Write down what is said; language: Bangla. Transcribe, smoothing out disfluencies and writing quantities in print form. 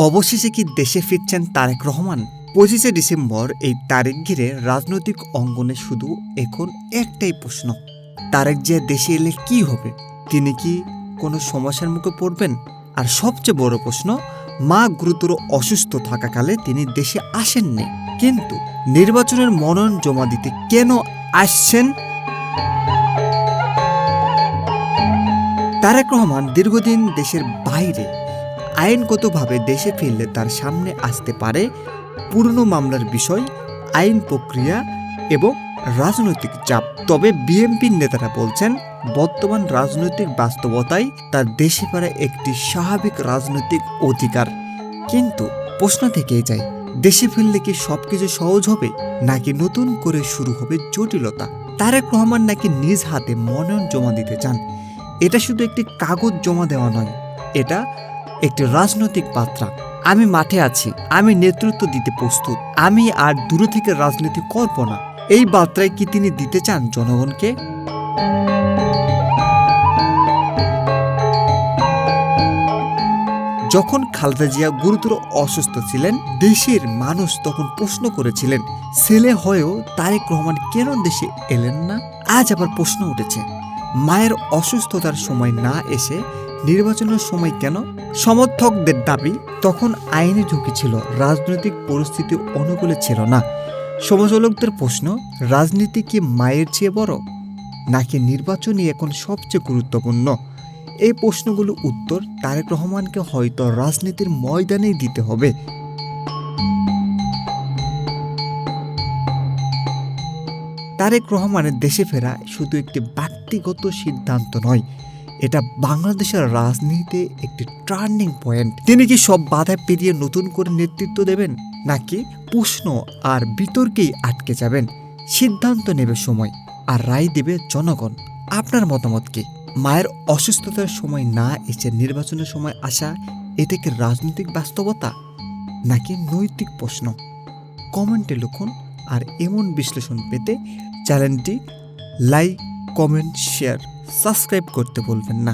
অবশেষে কি দেশে ফিরছেন তারেক রহমান? ২৫শে ডিসেম্বর এই তারিখ ঘিরে রাজনৈতিক অঙ্গনে শুধু এখন একটাই প্রশ্ন, তারেক যে দেশে এলে কি হবে? তিনি কি কোনো সমস্যার মুখে পড়বেন? আর সবচেয়ে বড় প্রশ্ন, মা গুরুতর অসুস্থ থাকাকালে তিনি দেশে আসেননি, কিন্তু নির্বাচনের মনোনয়ন জমা দিতে কেন আসছেন? তারেক রহমান দীর্ঘদিন দেশের বাইরে, আইনগতভাবে দেশে ফিরলে তার সামনে আসতে পারে পুরনো মামলার বিষয়, আইন প্রক্রিয়া এবং রাজনৈতিক চাপ। তবে বিএনপির নেতারা বলছেন, বর্তমান রাজনৈতিক বাস্তবতায় তার দেশে ফেরা একটি স্বাভাবিক রাজনৈতিক অধিকার। কিন্তু প্রশ্ন থেকেই যায়, দেশে ফিরলে কি সবকিছু সহজ হবে, নাকি নতুন করে শুরু হবে জটিলতা? তারেক রহমান নাকি নিজ হাতে মনোনয়ন জমা দিতে চান। এটা শুধু একটি কাগজ জমা দেওয়া নয়, এটা একটি রাজনৈতিক বার্তা। আমি মাঠে আছি, আমি নেতৃত্ব দিতে প্রস্তুত, আমি আর দূরে থেকে রাজনীতি করব না। এই বার্তায় কি তিনি দিতে চান জনগণকে? যখন খালেদা জিয়া গুরুতর অসুস্থ ছিলেন, দেশের মানুষ তখন প্রশ্ন করেছিলেন, ছেলে হয়েও তারেক রহমান কেন দেশে এলেন না? আজ আবার প্রশ্ন উঠেছে, মায়ের অসুস্থতার সময় না এসে নির্বাচনের সময় কেন? সমর্থকদের দাবি, তখন আইনি ঝুঁকি ছিল, রাজনৈতিক পরিস্থিতি অনুকূলে ছিল না। সমালোচকদের প্রশ্ন, রাজনীতি কি মায়ের চেয়ে বড়, নাকি নির্বাচনই এখন সবচেয়ে গুরুত্বপূর্ণ? এই প্রশ্নগুলো উত্তর তারেক রহমানকে হয়তো রাজনীতির ময়দানেই দিতে হবে। তারেক রহমানের দেশে ফেরা শুধু একটি ব্যক্তিগত সিদ্ধান্ত নয়, এটা বাংলাদেশের রাজনীতিতে একটি টার্নিং পয়েন্ট। তিনি কি সব বাধা পেরিয়ে নতুন করে নেতৃত্ব দেবেন, নাকি প্রশ্ন আর বিতর্কেই আটকে যাবেন? সিদ্ধান্ত নেবে সময়, আর রায় দেবে জনগণ। আপনার মতামত কি? মায়ের অসুস্থতার সময় না এসে নির্বাচনের সময় আসা, এটা কি রাজনৈতিক বাস্তবতা, নাকি নৈতিক প্রশ্ন? কমেন্টে লিখুন। আর এমন বিশ্লেষণ পেতে চ্যানেলটি লাইক, কমেন্ট, শেয়ার, সাবস্ক্রাইব করতে ভুলবেন না।